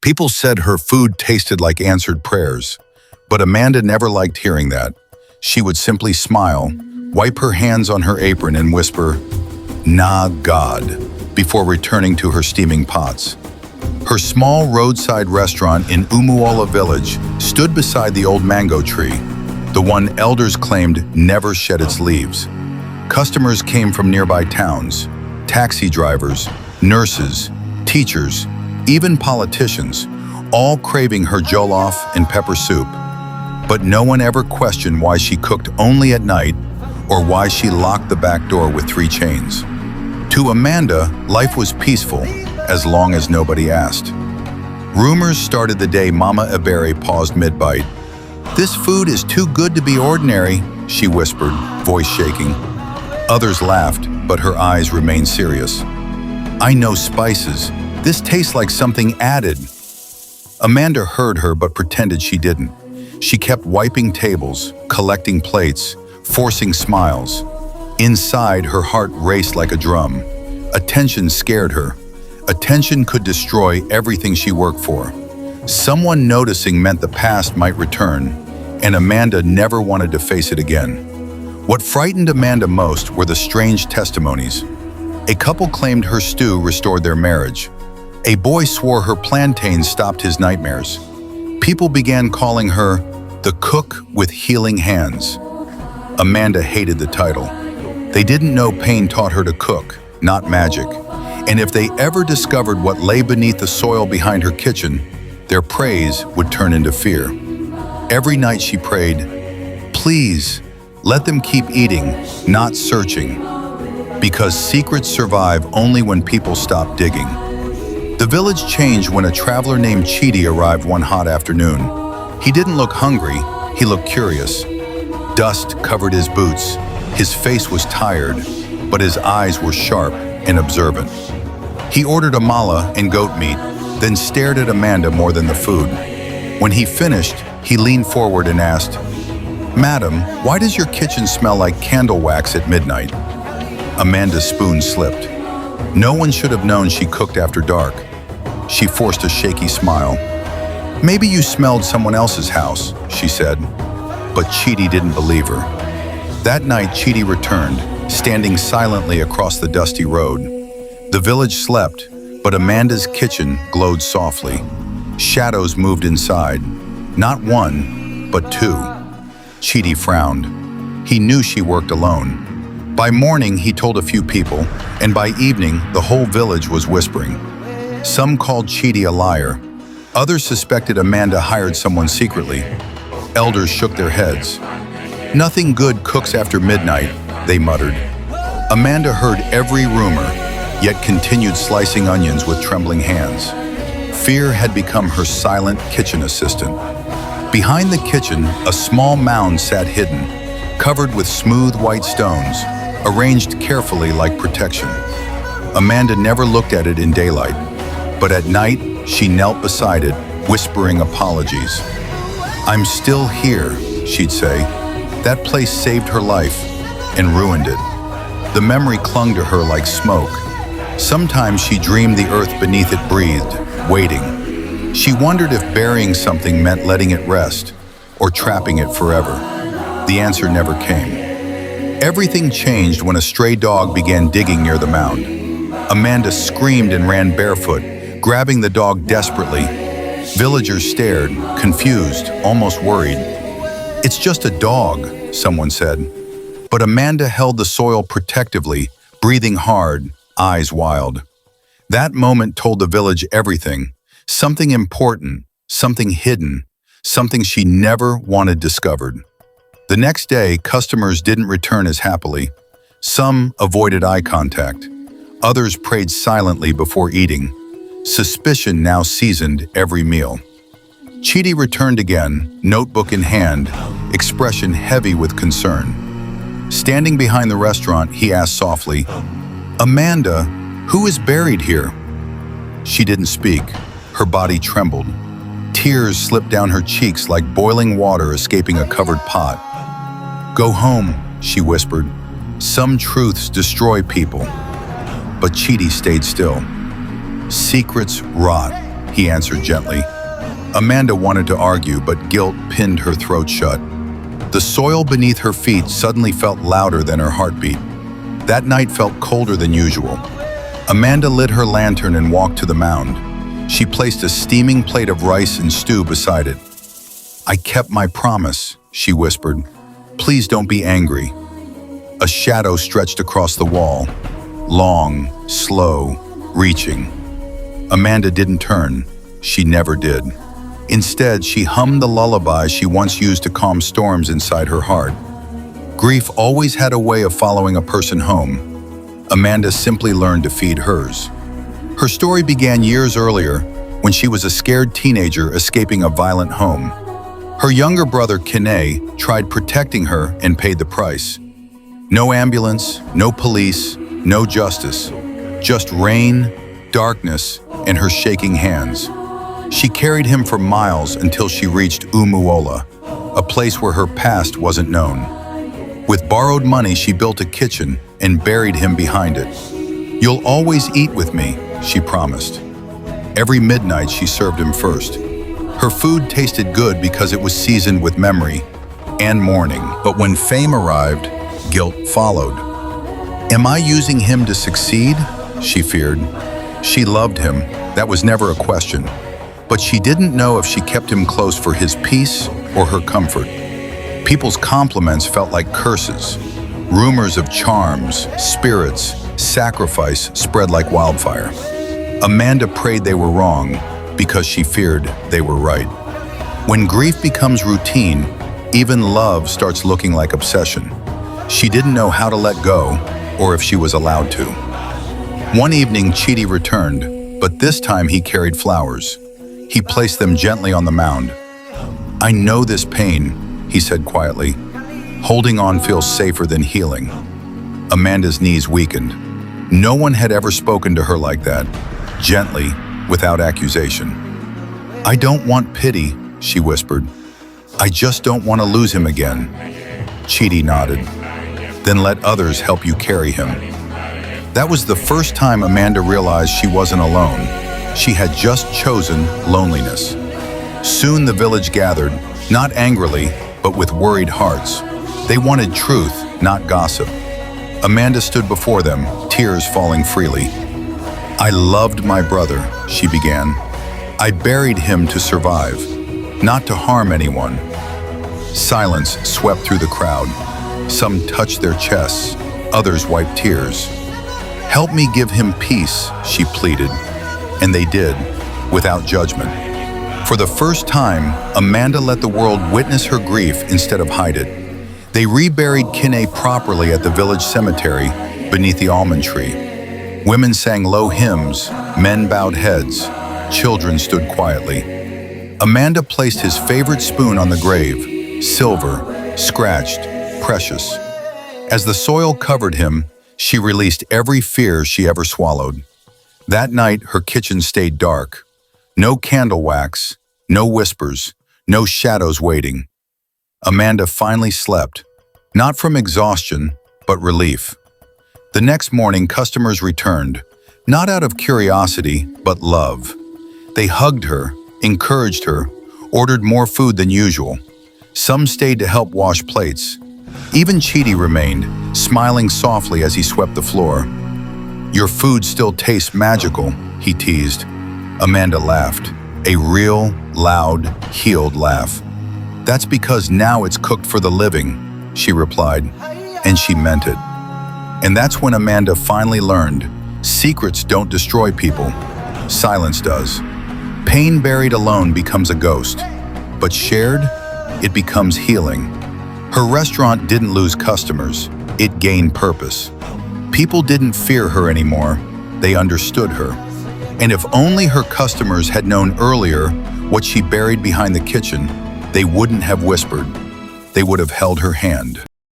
People said her food tasted like answered prayers, but Amanda never liked hearing that. She would simply smile, wipe her hands on her apron and whisper, "Nah, God," before returning to her steaming pots. Her small roadside restaurant in Umuala village stood beside the old mango tree, the one elders claimed never shed its leaves. Customers came from nearby towns, taxi drivers, nurses, teachers, even politicians, all craving her jollof and pepper soup. But no one ever questioned why she cooked only at night or why she locked the back door with 3 chains. To Amanda, life was peaceful as long as nobody asked. Rumors started the day Mama Iberi paused mid-bite. "This food is too good to be ordinary," she whispered, voice shaking. Others laughed, but her eyes remained serious. "I know spices. This tastes like something added." Amanda heard her but pretended she didn't. She kept wiping tables, collecting plates, forcing smiles. Inside, her heart raced like a drum. Attention scared her. Attention could destroy everything she worked for. Someone noticing meant the past might return, and Amanda never wanted to face it again. What frightened Amanda most were the strange testimonies. A couple claimed her stew restored their marriage. A boy swore her plantains stopped his nightmares. People began calling her the cook with healing hands. Amanda hated the title. They didn't know pain taught her to cook, not magic. And if they ever discovered what lay beneath the soil behind her kitchen, their praise would turn into fear. Every night she prayed, "Please, let them keep eating, not searching." Because secrets survive only when people stop digging. The village changed when a traveler named Chidi arrived one hot afternoon. He didn't look hungry, he looked curious. Dust covered his boots. His face was tired, but his eyes were sharp and observant. He ordered a mala and goat meat, then stared at Amanda more than the food. When he finished, he leaned forward and asked, "Madam, why does your kitchen smell like candle wax at midnight?" Amanda's spoon slipped. No one should have known she cooked after dark. She forced a shaky smile. "Maybe you smelled someone else's house," she said. But Chidi didn't believe her. That night, Chidi returned, standing silently across the dusty road. The village slept, but Amanda's kitchen glowed softly. Shadows moved inside. Not one, but 2. Chidi frowned. He knew she worked alone. By morning, he told a few people, and by evening, the whole village was whispering. Some called Chidi a liar. Others suspected Amanda hired someone secretly. Elders shook their heads. "Nothing good cooks after midnight," they muttered. Amanda heard every rumor, yet continued slicing onions with trembling hands. Fear had become her silent kitchen assistant. Behind the kitchen, a small mound sat hidden, covered with smooth white stones, arranged carefully like protection. Amanda never looked at it in daylight, but at night, she knelt beside it, whispering apologies. "I'm still here," she'd say. That place saved her life and ruined it. The memory clung to her like smoke. Sometimes she dreamed the earth beneath it breathed, waiting. She wondered if burying something meant letting it rest or trapping it forever. The answer never came. Everything changed when a stray dog began digging near the mound. Amanda screamed and ran barefoot, grabbing the dog desperately. Villagers stared, confused, almost worried. "It's just a dog," someone said. But Amanda held the soil protectively, breathing hard, eyes wild. That moment told the village everything, something important, something hidden, something she never wanted discovered. The next day, customers didn't return as happily. Some avoided eye contact. Others prayed silently before eating. Suspicion now seasoned every meal. Chidi returned again, notebook in hand, expression heavy with concern. Standing behind the restaurant, he asked softly, "Amanda, who is buried here?" She didn't speak. Her body trembled. Tears slipped down her cheeks like boiling water escaping a covered pot. "Go home," she whispered. "Some truths destroy people." But Chidi stayed still. "Secrets rot," he answered gently. Amanda wanted to argue, but guilt pinned her throat shut. The soil beneath her feet suddenly felt louder than her heartbeat. That night felt colder than usual. Amanda lit her lantern and walked to the mound. She placed a steaming plate of rice and stew beside it. "I kept my promise," she whispered. "Please don't be angry." A shadow stretched across the wall, long, slow, reaching. Amanda didn't turn. She never did. Instead, she hummed the lullaby she once used to calm storms inside her heart. Grief always had a way of following a person home. Amanda simply learned to feed hers. Her story began years earlier, when she was a scared teenager escaping a violent home. Her younger brother, Kine, tried protecting her and paid the price. No ambulance, no police, no justice. Just rain, darkness, and her shaking hands. She carried him for miles until she reached Umuola, a place where her past wasn't known. With borrowed money, she built a kitchen and buried him behind it. "You'll always eat with me," she promised. Every midnight, she served him first. Her food tasted good because it was seasoned with memory and mourning. But when fame arrived, guilt followed. "Am I using him to succeed?" she feared. She loved him, that was never a question. But she didn't know if she kept him close for his peace or her comfort. People's compliments felt like curses. Rumors of charms, spirits, sacrifice spread like wildfire. Amanda prayed they were wrong because she feared they were right. When grief becomes routine, even love starts looking like obsession. She didn't know how to let go or if she was allowed to. One evening, Chidi returned, but this time he carried flowers. He placed them gently on the mound. "I know this pain," he said quietly. "Holding on feels safer than healing." Amanda's knees weakened. No one had ever spoken to her like that, gently, without accusation. "I don't want pity," she whispered. "I just don't want to lose him again." Chidi nodded. "Then let others help you carry him." That was the first time Amanda realized she wasn't alone. She had just chosen loneliness. Soon the village gathered, not angrily, but with worried hearts. They wanted truth, not gossip. Amanda stood before them, tears falling freely. "I loved my brother," she began. "I buried him to survive, not to harm anyone." Silence swept through the crowd. Some touched their chests, others wiped tears. "Help me give him peace," she pleaded. And they did, without judgment. For the first time, Amanda let the world witness her grief instead of hide it. They reburied Kine properly at the village cemetery beneath the almond tree. Women sang low hymns, men bowed heads, children stood quietly. Amanda placed his favorite spoon on the grave, silver, scratched, precious. As the soil covered him, she released every fear she ever swallowed. That night, her kitchen stayed dark. No candle wax, no whispers, no shadows waiting. Amanda finally slept, not from exhaustion, but relief. The next morning, customers returned, not out of curiosity, but love. They hugged her, encouraged her, ordered more food than usual. Some stayed to help wash plates. Even Chidi remained, smiling softly as he swept the floor. "Your food still tastes magical," he teased. Amanda laughed, a real, loud, healed laugh. "That's because now it's cooked for the living," she replied, and she meant it. And that's when Amanda finally learned, secrets don't destroy people, silence does. Pain buried alone becomes a ghost, but shared, it becomes healing. Her restaurant didn't lose customers, it gained purpose. People didn't fear her anymore, they understood her. And if only her customers had known earlier what she buried behind the kitchen, they wouldn't have whispered. They would have held her hand.